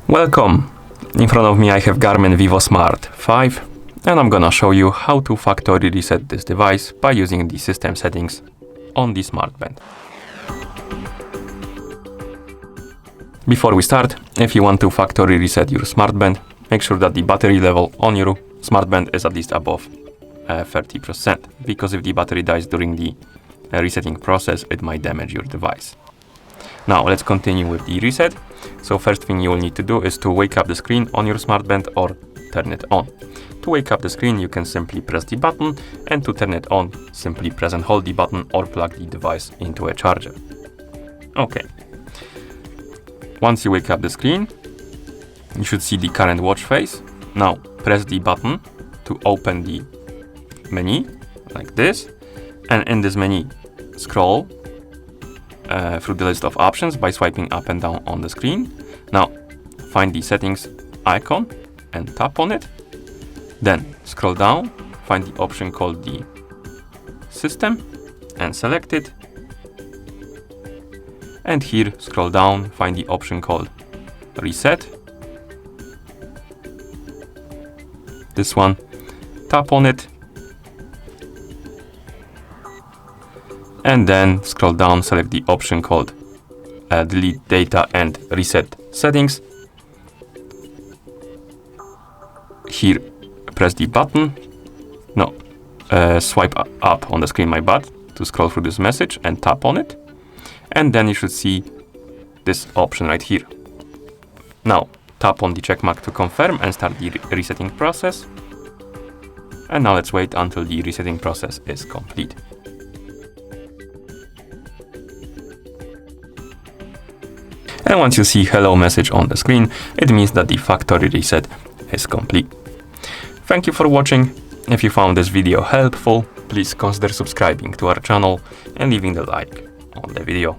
Welcome! In front of me I have Garmin Vivosmart 5 and I'm gonna show you how to factory reset this device by using the system settings on the smartband. Before we start, if you want to factory reset your smartband, make sure that the battery level on your smartband is at least above 30%, because if the battery dies during the resetting process, it might damage your device. Now let's continue with the reset. So first thing you will need to do is to wake up the screen on your smartband or turn it on. To wake up the screen, you can simply press the button, and to turn it on, simply press and hold the button or plug the device into a charger. Okay. Once you wake up the screen, you should see the current watch face. Now press the button to open the menu like this, and in this menu scroll through the list of options by swiping up and down on the screen. Now find the settings icon and tap on it. Then scroll down, find the option called the system and select it. And here scroll down, find the option called reset. This one, tap on it. And then scroll down, select the option called delete data and reset settings. Here press the button. No, swipe up on the screen, my bad, to scroll through this message and tap on it. And then you should see this option right here. Now tap on the check mark to confirm and start the resetting process. And now let's wait until the resetting process is complete. And once you see hello message on the screen, it means that the factory reset is complete. Thank you for watching. If you found this video helpful, please consider subscribing to our channel and leaving the like on the video.